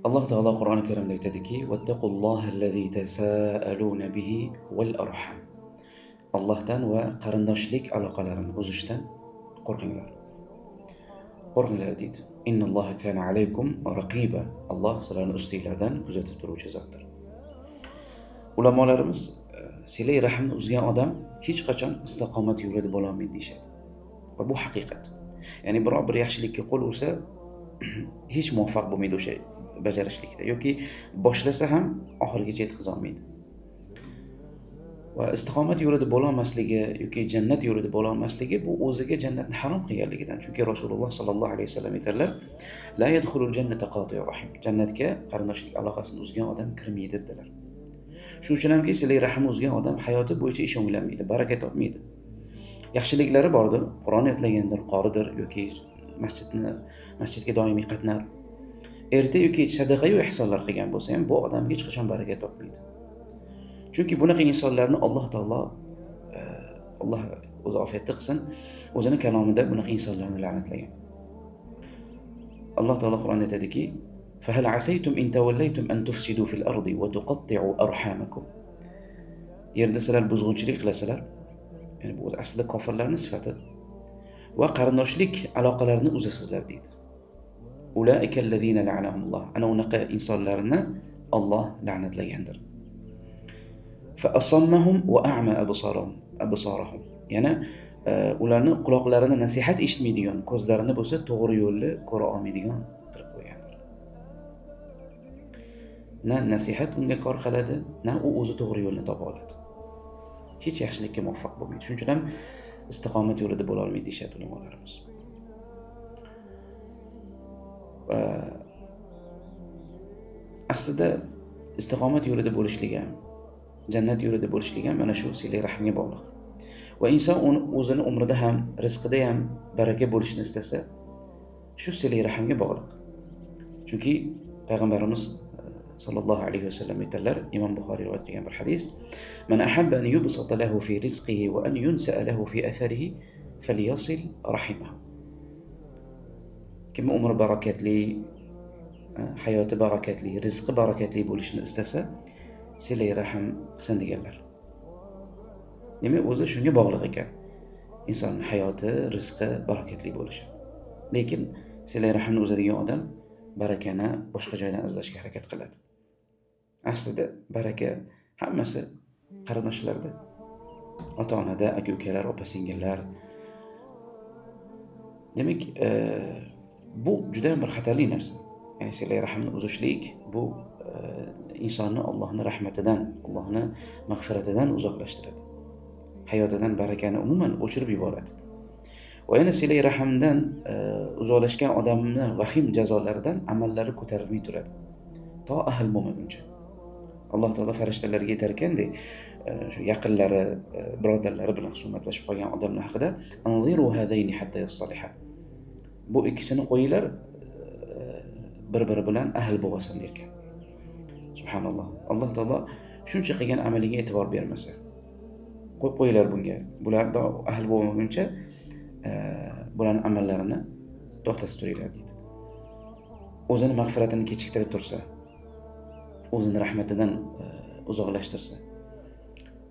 Alloh taolo Qur'oni Karimda aytadiki: "Vattaqullohallazi tasaaluna bihi val arham." Allohdan va qarindoshlik aloqalarini uzishdan qo'rqinglar. Qo'rqinglar deydi. Innalloha kana alaykum raqiba. Alloh sizlarni ustinglardan kuzatib turuvchi zotdir. Ulamolarimiz silay rahmni uzgan odam hech qachon istiqomat yo'lida bo'la olmaydi deyshadi. Va bu haqiqat. Ya'ni biror bir yaxshilikka qo'l ursa hech muvaffaq bo'lmaydi o'sha bajarishlikda yoki boshlasa ham oxirigacha yetkaza olmaydi. Va istiqomat yo'lida bo'la olmasligi yoki jannat yo'lida bo'la olmasligi bu o'ziga jannatni harom qilganligidan. Chunki Rasululloh sallallohu alayhi vasallam aytadilar: "La yadkhulul jannata qati'ur rahim." Jannatga qarindoshlik aloqasini uzgan odam kirmaydi dedilar. Shuning uchun hamki silay rahmni uzgan odam hayoti bo'yicha ish o'nglanmaydi, baraka topmaydi. Yaxshiliklari bordir, Qur'on yodlagandir, qoridir yoki masjidga doimiy qatnar. Erta yoki kech sadaqa yu ihsonlar qilgan bo'lsa ham bu odam hech qachon baraka topmaydi. Chunki bunaqa insonlarni Alloh taolo Alloh o'zi ofiyatda qilsin, o'zining kalomida bunaqa insonlarni la'natlagan. Alloh taolo Qur'onda aytadiki: "Fahal asaytum in tawallaytum an tufsidu fil ardi wa tuqatti'u arhamakum." Yerda sizlar buzg'unchilik qilasizlar, ya'ni bu aslida kofirlarning sifati va qarindoshlik aloqalarini uzasizlar deydi. Ulaika allazina la'anahumulloh. Ana unaqa insonlarni Alloh la'natlagandir. Fa asammahum wa a'ma absarahum. Yana ularni quloqlarini nasihat eshitmaydigan, ko'zlarini bo'lsa to'g'ri yo'lni ko'ra olmaydigan qilib qo'ygandir. Na nasihat unga kor qiladi, na u o'zi to'g'ri yo'lni topa oladi. Hech yaxshilikka muvaffaq bo'lmaydi. Shuning uchun ham istiqomat yo'lida bo'la olmaydi deyshadi ulamolarimiz. Aslida istiqomat yo'lida bo'lishlik ham, jannat yo'lida bo'lishlik ham mana shu silay rahmga bog'liq. Va inson o'zini umrida ham, rizqida ham baraka bo'lishni istasa, shu silay rahmga bog'liq. Chunki payg'ambarimiz sallallohu alayhi vasallam aytadilar, Imom Buxoriy rivoyat qilgan bir hadis: "Man ahabba an yubsata lahu fi rizqihi wa an yunsa'a lahu fi atharihi falyasil rahimahu." Kim umri barakatli, hayoti barakatli, rizqi barakatli bo'lishini istasa, silay rahm qilsin deganlar. Demak, o'zi shunga bog'liq ekan. Inson hayoti, rizqi barakatli bo'lishi. Lekin silay rahmni uzadigan odam barakani boshqa joydan izlashga harakat qiladi. Aslida baraka hammasi qarindoshlarda. Ota-onada, aka-ukalar, opa-singillar. Demak, bu juda ham bir xatarli narsa. Ya'ni silay rahmni uzishlik bu insonni Allohning rahmatidan, Allohning mag'firatidan uzoqlashtiradi. Hayotidan barakani umuman o'chirib yuboradi. Va yana silay rahmdan uzoqlashgan odamni vahim jazolaridan amallari ko'tarilmay turadi. To ahil bo'lmaguncha. Alloh taolo farishtalarga aytar ekandek, shu yaqinlari, birodarlari bilan suhbatlashib qolgan odamlar haqida: "Anziru hadayni hatta yassaliha." Bu ikkisini qo'yinglar, bir-biri bilan ahil bo'lsin derkan. Subhanalloh. Alloh taolo shuncha qilgan amaliga e'tibor bermasa, qo'yinglar bunga. Bularda ahil bo'lmaguncha bularning amallarini to'xtatib turinglar deydi. O'zini mag'firatini kechiktirib tursa, o'zini rahmatidan uzoqlashtirsa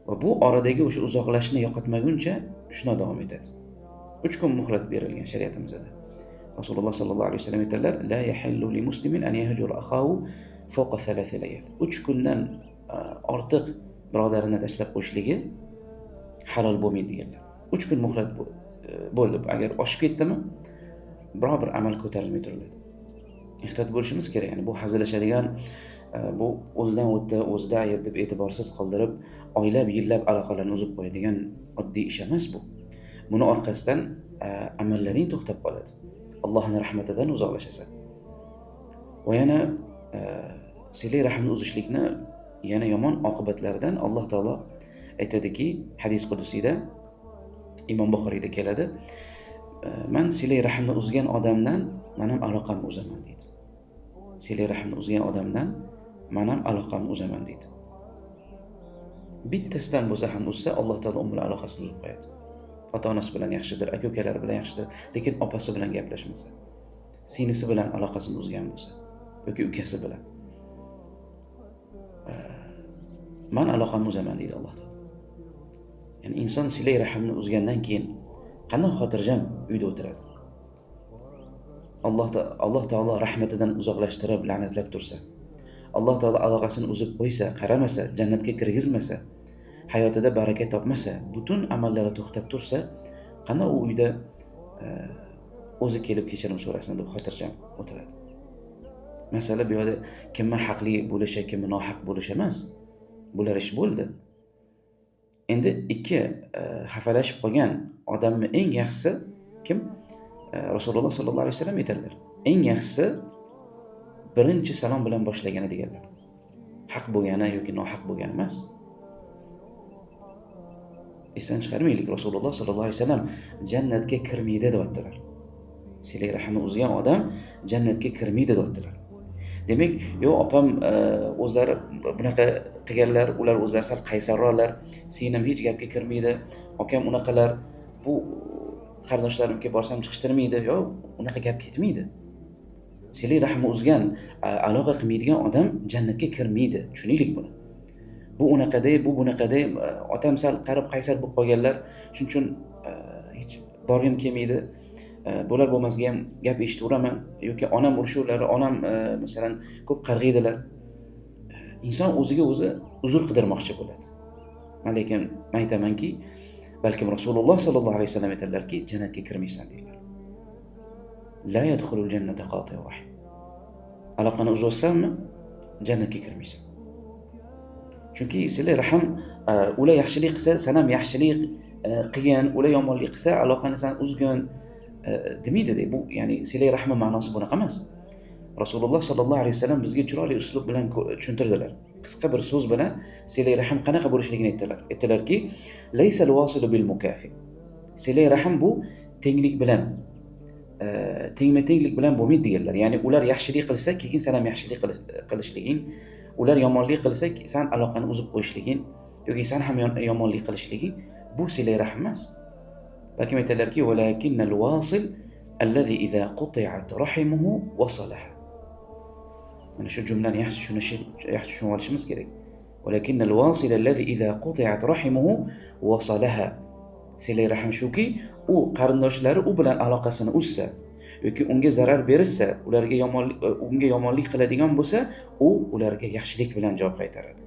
va bu oradagi o'sha uzoqlashishni yo'qotmaguncha shuna davom etadi. 3 kun muhlat berilgan shariatimizda. Rasululloh sallallohu alayhi vasallam aytadilar: "La yahillu li muslimin an yahjura akhahu fawqa 3 layal." 3 kundan ortiq birodarini tashlab qo'yishligi halol bo'lmaydi deganlar. 3 kun muhlat bo'ldi. Agar oshib ketdimi, biror bir amal ko'tarilmay turiladi. Ehtiyot bo'lishimiz kerak. Ya'ni bu hazillashadigan, bu o'zidan o'tdi, o'zida ayb deb e'tiborsiz qoldirib, oylab, yillab aloqalarni uzib qo'yadigan oddiy ish emas bu. Buni orqasidan amallaring to'xtab qoladi. Allohning rahmatidan uzoqlashasan. Va yana silay rahmni uzishlikni yana yomon oqibatlaridan Alloh taolo aytadiki, hadis qudusiyda Imom Buxoriyda keladi: "Men silay rahmni uzgan odamdan men ham aloqamni uzaman" deydi. Silay rahmni uzgan odamdan men ham aloqamni uzaman deydi. Bittasidan bo'lsa ham uzsa, Alloh taolo uning aloqasini uzib qo'yadi. Ota-onasi bilan yaxshidir, aka-ukalari bilan yaxshidir, lekin opasi bilan gaplashmasa, singlisi bilan aloqasini uzgan bo'lsa, yoki ukasi bilan. Men aloqamni uzaman deydi Alloh taolo. Ya'ni inson silay rahmni uzgandan keyin qanday xotirjam uyda o'tiradi. Alloh taolo rahmatidan uzoqlashtirib la'natlab tursa, Alloh taolo aloqasini uzib qo'ysa, qaramasa, jannatga kirgizmasa, hayotida baraka topmasa, butun amallari to'xtab tursa, qanday u uyda o'zi kelib kechirim so'rasin deb xotirjam o'tiradi. Masala bu yerda kimni haqli bo'lishi, kimni nohaq bo'lishi emas. Bular ish bo'ldi. Endi ikki xafalashib qolgan odamni eng yaxshisi kim? Rasululloh sallallohu alayhi vasallam aytadilar. Eng yaxshisi birinchi salom bilan boshlagani deganlar. Haq bo'lgani yoki nohaq bo'lgani emas. Esdan chiqarmaylik, Rasululloh sallallohu alayhi vasallam jannatga kirmaydi deyaptilar. Silay rahmi uzgan odam jannatga kirmaydi deyaptilar. Demak, opam o'zlari bunaqa qilganlar, ular o'zlari sal qaysarroqlar, singlim hech gapga kirmaydi, akam unaqalar, bu qarindoshlarimga borsam chiqishtirmaydi, unaqa gap ketmaydi. Silay rahmi uzgan, aloqa qilmaydigan odam jannatga kirmaydi. Tushunaylik buni. Bu unaqaday, bu bunaqaday, otam sal qarib qaysar bo'lib qolganlar, shuning uchun hech borgim kelmaydi. Bular bo'lmasga ham gap eshitaveraman yoki onam urishuvlari, onam masalan ko'p qarg'aydilar. Inson o'ziga o'zi uzr qidirmoqchi bo'ladi. Lekin men aytamanki, balkim Rasululloh sallallohu alayhi vasallam aytadilarki, jannatga kirmaysan deydilar. La yadkhulul jannata qati'ur rahim. Aloqani uzaysanmi, jannatga kirmaysan. Chunki silay rahm ular yaxshilik qilsa, sen ham yaxshilik qilgan, ular yomonlik qilsa, aloqani sen uzgan demaydi. Bu ya'ni silay rahmi ma'nosi bunaqa emas. Rasululloh sallallohu alayhi vasallam bizga chiroyli uslub bilan tushuntirdilar. Qisqa bir so'z bilan silay rahm qanaqa bo'lishligini aytdilar. Aytdilarki, laysal wasilu bil mukafi. Silay rahm bu tenglik bilan tengma-tenglik bilan bo'lmaydi deganlar. Ya'ni ular yaxshilik qilsa, keyin sen ham yaxshilik qilishliging, ular yomonlik qilsa, sen aloqani uzib qo'yishliging yoki sen ham yomonlik qilishliging bu silay rahm emas. Balkim aytadilarki, walakinnal wasil allazi idza quti'at rahimuhu wasalaha. Mana shu jumlani yaxshi tushunib olishimiz kerak. Walakinnal wasil allazi idza quti'at rahimuhu wasalaha. Silay rahm shuki, u qarindoshlari u bilan aloqasini uzsa yoki unga zarar bersa, unga yomonlik qiladigan bo'lsa, u ularga yaxshilik bilan javob qaytaradi.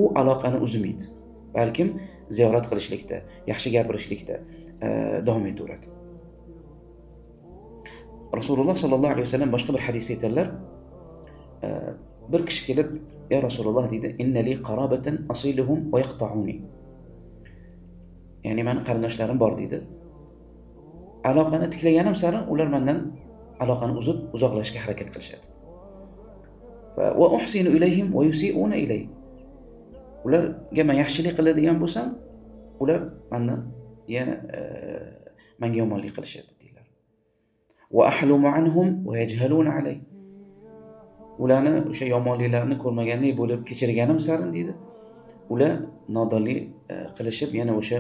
U aloqani uzmaydi. Balkim ziyorat qilishlikda, yaxshi gapirishlikda davom etaveradi. Rasululloh sallallohu alayhi vasallam boshqa bir hadisda aytadilar, bir kishi kelib, "Ya Rasululloh" dedi, "Innali qarabatan asiluhum va yaqta'uni." Ya'ni meni qarindoshlarim bor dedi. Aloqani tiklaganim sari ular mendan aloqani uzib, uzoqlashga harakat qilishadi. Va uhsinu ilayhim va yusi'una ilay. Ularga men yaxshilik qiladigan bo'lsam, ular mendan yana menga yomonlik qilishadi deydilar. Va ahlumu anhum va yajhaluna alay. Ularni o'sha yomonliklarini ko'rmaganlik bo'lib kechirganim sari deydi. Ular nodonlik qilishib, yana o'sha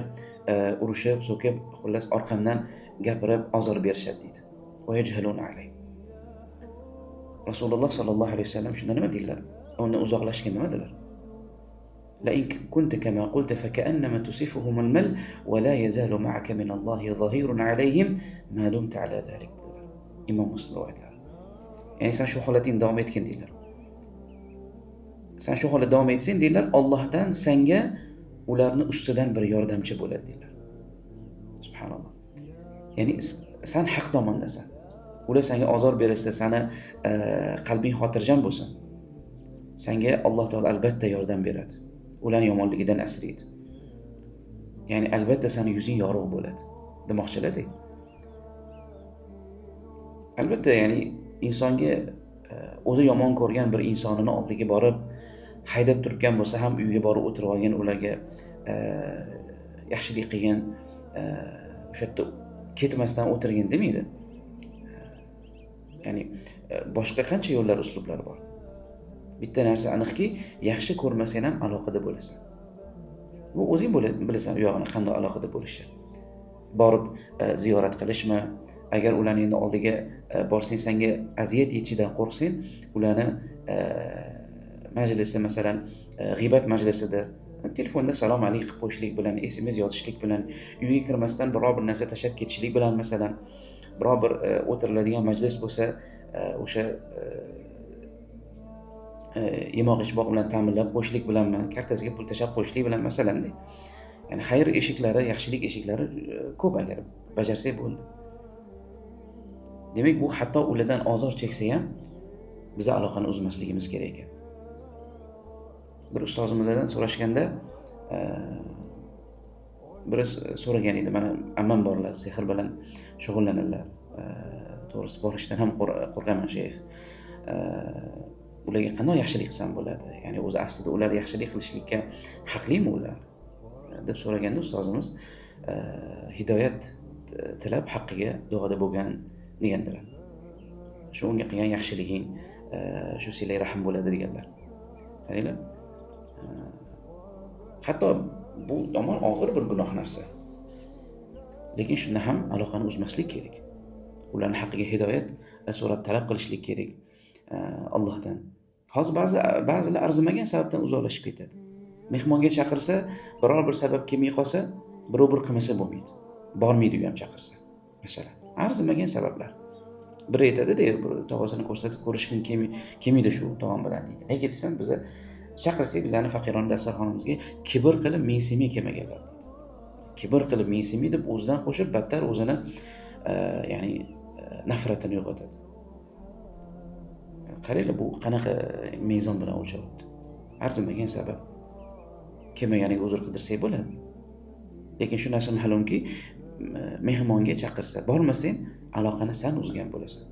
urushib, so'kib, xullas orqamdan gapirib, ozor berishadi deydi. Va yajhaluna alay. Rasululloh sallallohu alayhi vasallam shunda nima deydilar? Undan uzoqlashga nima dedilar? La in kunta kama qulta fa ka'annama tusifuhum al-mal wa la yazalu ma'aka min Allohi zahirun alayhim ma dumta ala zalik. Imom Muslim rivoyatlari. Ya'ni sen shu holating davom etgan deydilar. Sen shu holat davom etsang deydilar, Allohdan senga ularni ustidan bir yordamchi bo'ladi deydilar. Subhanalloh. Ya'ni sen haq tomondasan. Ular senga ozor bersa, seni qalbing xotirjam bo'lsin. Senga Alloh taolo albatta yordam beradi. Ularning yomonligidan asraydi. Ya'ni albatta seni yuzing yorug' bo'ladi. Demoqchilar-ku. Albatta, ya'ni insonga o'zi yomon ko'rgan bir insonini oldiga borib haydab turgan bo'lsa ham uyga borib o'tirib olgan, ularga yaxshilik qilgan, o'sha yerda ketmasdan o'tirgin demaydi. Ya'ni boshqa qancha yo'llar, uslublar bor. Bitta narsa aniqki, yaxshi ko'rmasang ham aloqada bo'lasan. Bu o'zing bilasan u yog'ini qanday aloqada bo'lishni. Borib ziyorat qilishmi, agar ularni endi oldiga borsang, senga aziyat yetishidan qo'rqsang, ularni majlisi, masalan, g'iybat majlisida telefonda salom alaykum qilib qo'yishlik bilan, SMS yozishlik bilan, uyga kirmasdan biror bir narsa tashlab ketishlik bilan, masalan, biror bir o'tiriladigan majlis bo'lsa, o'sha yemoq ichmoq bilan ta'minlab qo'yishlik bilanmi, kartasiga pul tashlab qo'yishlik bilan, masalanda. Ya'ni xayr eshiklari, yaxshilik eshiklari ko'p agar bajarsak bo'ldi. Demak, bu hatto ulardan ozor cheksa ham biz aloqani uzmasligimiz kerak ekan. Bir ustozimizdan so'rashganda, biri so'ragan edi, mana ammam borlar, sehr bilan shug'ullanadilar. To'g'risi borishdan ham qo'rqaman shayx. Ularga qanday yaxshilik qilsam bo'ladi? Ya'ni o'zi aslida ular yaxshilik qilishlikka haqlimi ular? deb so'raganda ustozimiz hidoyat tilab haqqiga duoda bo'lgan degandilar. Shu unga qilgan yaxshiliging, shu silay rahim bo'ladi deganlar. Qaranglar. Hatto bu yomon og'ir bir gunoh narsa. Lekin shunda ham aloqani uzmaslik kerak. Ularning haqqiga hidoyat so'rab talab qilishlik kerak Allohdan. Hozir ba'zilar arzimagan sababdan uzoqlashib ketadi. Mehmonga chaqirsa, biror bir sabab kelmay qolsa, birov bir qilmasa bo'lmaydi. Bormaydi u ham chaqirsa. Masalan, arzimagan sabablar. Biri aytadi-da, tog'asini ko'rsatib ko'rishgim kelmaydi shu tog'am bilan deydi. Nega desam, biz chaqirsak, bizani faqirona dasturxonimizga kibr qilib mensimay kelmaganlar deydi. Kibr qilib mensimay deb o'zidan qo'shib battar o'zini ya'ni nafratini yo'qotadi. Qaranglar, bu qanaqa mezon bilan o'lchyapti. Arzimagan sabab. Kelmaganiga uzr qidirsak bo'ladi. Lekin shu narsa ma'lumki, mehmonga chaqirsa, bormasang, aloqani sen uzgan bo'lasan.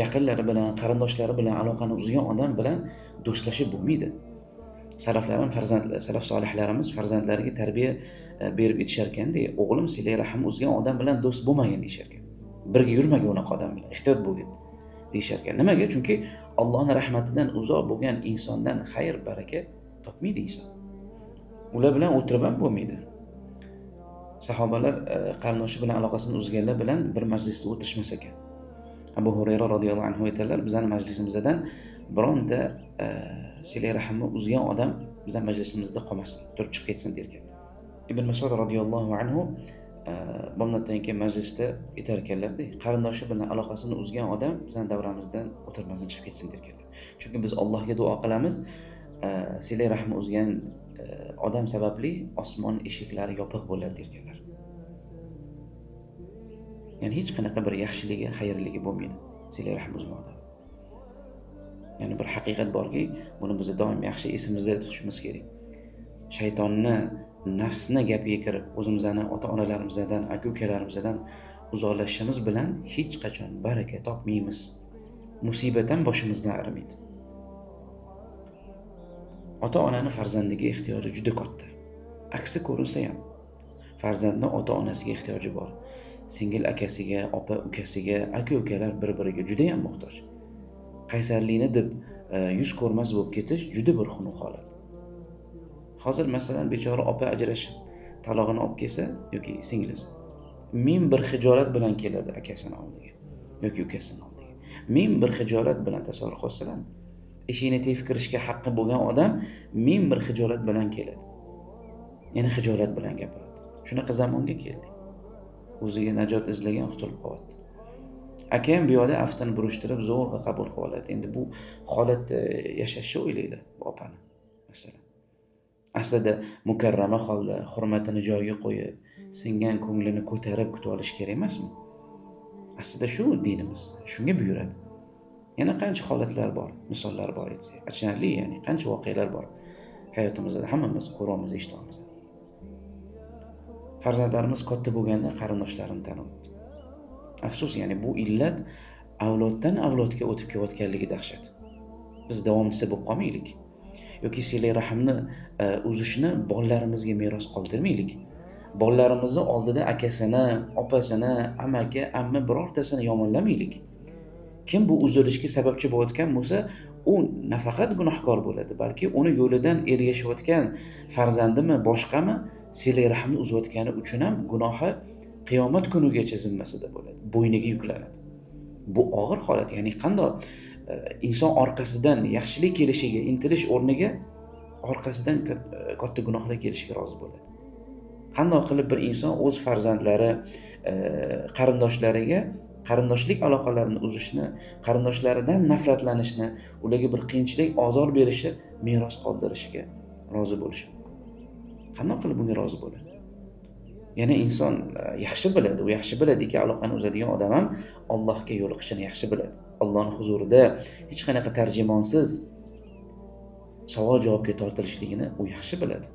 Yaqinlari bilan, qarindoshlari bilan aloqani uzgan odam bilan do'stlashib bo'lmaydi. Salaf solihlarimiz farzandlariga tarbiya berib aytishar ekanda, o'g'lim silay rahim uzgan odam bilan do'st bo'lmagin deyshar ekan. Birga yurmagan unaqa odam bilan, ehtiyot bo'lgin deyshar ekan. Nimaga? Chunki Allohning rahmatidan uzoq bo'lgan insondan xayr, baraka topmaydi inson. Ular bilan o'tirib ham bo'lmaydi. Sahobalar qarindoshi bilan aloqasini uzganlar bilan bir majlisda o'tirishmas ekan. Abu Hurayra radhiyallohu anhu aytadilar, bizning majlisimizdan bironta silay rahimni uzgan odam bizning majlisimizda qolmasin, turib chiqib ketsin derkan. Ibn Mas'ud radhiyallohu anhu bomlatdan keyin majlisda aytar ekanlar-da, qarindoshi bilan aloqasini uzgan odam bizning davramizdan o'tirmasin, chiqib ketsin derkanlar. Chunki biz Allohga duo qilamiz, silay rahmi uzgan odam sababli osmon eshiklari yopiq bo'ladi derkanlar. Ya'ni hech qanaqa bir yaxshiligi, xayrligi bo'lmaydi silay rahmi uzgan odam. Ya'ni bir haqiqat borki, buni biz doim yaxshi esimizda tutishimiz kerak. Shaytonni, nafsni gapiga kirib, o'zimizdan, ota-onalarimizdan, aka-ukalarimizdan uzoqlashishimiz bilan hech qachon baraka topmaymiz. Musibat ham boshimizdan arimaydi. Ota-onani farzandiga ehtiyoji juda katta. Aksi ko'rinsa ham farzandning ota-onasiga ehtiyoji bor. Singil akasiga, opa ukasiga, aka-ukalar bir-biriga juda ham muhtoj. Qaysarlikni deb yuz ko'rmas bo'lib ketish juda bir xunuk holat. Hozir masalan bechora opa ajrashib talog'ini olib kelsa yoki singlisi, men bir hijolat bilan keladi akasining oldiga yoki ukasining oldiga. Men bir hijolat bilan tasavvur qilsanglar, ishini tef kirishga haqqi bo'lgan odam men bir hijolat bilan keladi. Yana hijolat bilan gapiradi. Shunaqa zamonga keldik. O'ziga najot izlagan qutulib qoldi. Akam bu yoqda aftini burishtirib zo'rg'a qabul qilib oladi. Endi bu holatda yashashni o'ylaydi bu opani. Masalan, aslida mukarrama holda hurmatini joyiga qo'yib, singan ko'nglini ko'tarib kutib olish kerak emasmi? Aslida shu dinimiz, shunga buyuradi. Yana qancha holatlar bor, misollar bor aytsak. Achinarli, ya'ni qancha voqealar bor hayotimizda, hammamiz ko'ramiz, eshitamiz. Farzandlarimiz katta bo'lganda qarindoshlarini taniydi. Afsus, ya'ni bu illat avloddan avlodga o'tib kelayotganligi dahshat. Biz davomchisi bo'lib qolmaylik. Yoki silay rahimni uzishni bolalarimizga meros qoldirmaylik. Bolalarimizni oldida akasini, opasini, amaki, amma birortasini yomonlamaylik. Kim bu uzilishga sababchi bo'layotgan bo'lsa, u nafaqat gunohkor bo'ladi, balki uni yo'lidan ergashayotgan farzandimi, boshqami silay rahimni uzayotgani uchun ham gunohi qiyomat kunigacha zimmasida bo'ladi, bo'yniga yuklanadi. Bu og'ir holat. Ya'ni qandoq inson orqasidan yaxshilik kelishiga intilish o'rniga orqasidan katta gunohlar kelishiga rozi bo'ladi. Qandoq qilib bir inson o'z farzandlari, qarindoshlariga qarindoshlik aloqalarini uzishni, qarindoshlaridan nafratlanishni, ularga bir qiyinchilik, ozor berishi, meros qoldirishiga rozi bo'lishi mumkin. Qandoq qilib bunga rozi bo'ladi? Yana inson yaxshi biladi, u yaxshi biladiki, aloqani uzadigan odam ham Allohga yo'liqishini yaxshi biladi. Allohning huzurida hech qanaqa tarjimonsiz savol javobga tortilishligini u yaxshi biladi.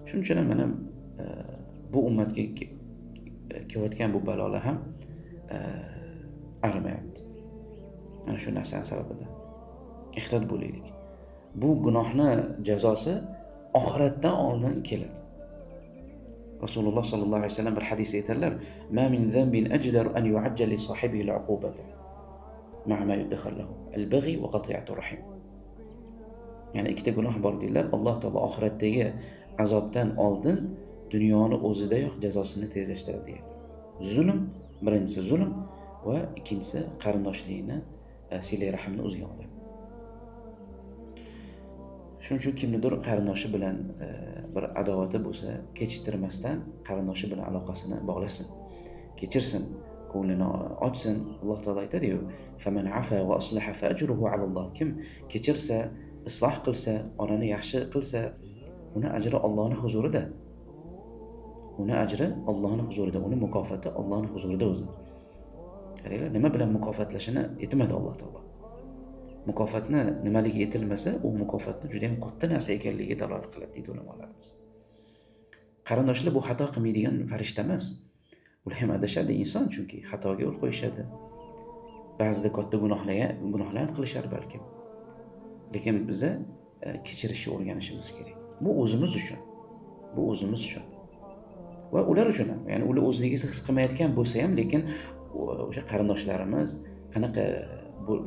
Shuning uchun mana bu ummatga kelayotgan bu balolar ham arimayapti. Mana shu narsani sababidan. Ehtiyot bo'laylik. Bu gunohni jazosi oxiratdan oldin keladi. Rasululloh sallallohu alayhi vasallam bir hadis aytadilar: "Ma min zanbin ajdaru an yu'ajjal li sahibihi al-uqubata ma'a ma yudkhalahu al-baghi wa qati'atu rahim." Ya'ni ikkita gunoh bor dedilar. Alloh taolo oxiratdagi azobdan oldin dunyoni o'zidayoq jazosini tezlashtiradi. Zulm, birinchisi zulm va ikkinchisi qarindoshlikni, silay rahimni uzgan odam. Shuning uchun kimnidir qarindoshi bilan bir adovati bo'lsa, kechiktirmasdan qarindoshi bilan aloqasini bog'lasin, kechirsin, ko'nglini ochsin. Alloh taolo aytadi-ku: "Faman afa va aslaha fa ajruhu alalloh." Kim kechirsa, isloh qilsa, orani yaxshi qilsa, uni ajri Allohning huzurida. Uni ajri Allohning huzurida, uni mukofoti Allohning huzurida o'zi. Qaranglar, nima bilan mukofotlashini aytmadi Alloh taolo. Mukofotni nimaligi aytilmasa, u mukofotni juda ham katta narsa ekanligiga dalolat qiladi deydi ulamolarimiz. Qarindoshlar bu xato qilmaydigan farishta emas. Ular ham adashadi, inson, chunki xatoga yo'l qo'yishadi. Ba'zida katta gunohlar ham qilishar balkim. Lekin biz kechirishni o'rganishimiz kerak. Bu o'zimiz uchun. Bu o'zimiz uchun. Va ular uchun ham. Ya'ni ular o'zligisi his qilmayotgan bo'lsa ham, lekin o'sha qarindoshlarimiz qanaqa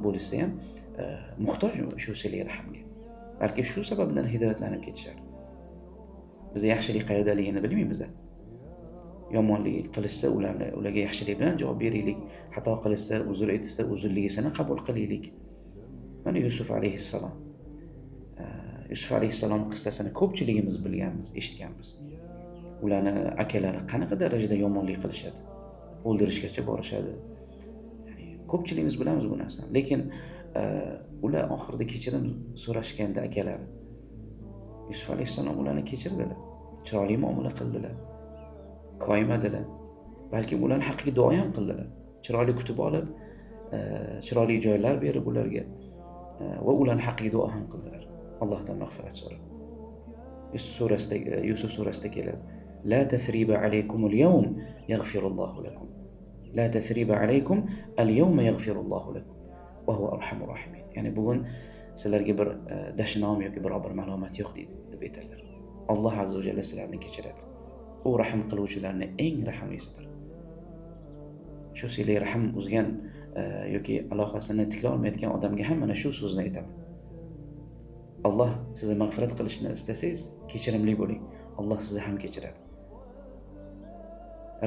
bo'lsa ham muhtoj shu silay rahmga. Balki shu sababdan hidoyatlanib ketishar. Biz yaxshilik qayerdaligini bilmaymiz. Yomonlik qilishsa, ularga yaxshilik bilan javob beraylik. Xato qilishsa, uzr aytsa, uzrligisini qabul qilaylik. Mana Yusuf alayhissalom. Yusuf alayhissalom qissasini ko'pchiligimiz bilganmiz, eshitganmiz. Ularni akalari qanaqa darajada yomonlik qilishadi, o'ldirishgacha borishadi. Ya'ni ko'pchiligimiz bilamiz bu narsani. Lekin ular oxirida kechirim so'rashganda akalari, Yusuf alayhissalom ularni kechirdilar. Chiroyli muomala qildilar. Koyimadilar. Balki ularning haqqiga duo ham qildilar. Chiroyli kutib olib, chiroyli joylar berib ularga va ularning haqqiga duo ham qildilar. Allohdan mag'firat so'rab. Yusuf surasida keladi: "La tasriba alaykum al-yawm yaghfirullohu lakum. La tasriba alaykum al-yawma yaghfirullohu lakum va huwa arhamur rahimin." Ya'ni bugun sizlarga bir dashnom yoki biror bir ma'lumot yo'q deb aytadilar. Alloh azza va jalla sizlarni kechiradi. U rahim qiluvchilarning eng rahimlisidir. Shu silay rahim uzgan yoki aloqasini tiklay olmayotgan odamga ham mana shu so'zni aytaman. Alloh sizni mag'firat qilishni istasangiz, kechirimli bo'ling. Alloh sizni ham kechiradi.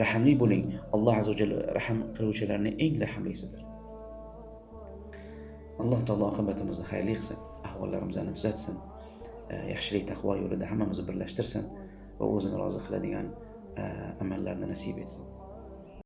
Rahimli bo'ling. Alloh azza va jalla rahim qiluvchilarning eng rahimlisidir. Alloh taolo oqibatimizni xayrli qilsin, ahvollarimizni tuzatsin, yaxshilik taqvo yo'lida hammamizni birlashtirsin va o'zini rozi qiladigan amallarni nasib etsin.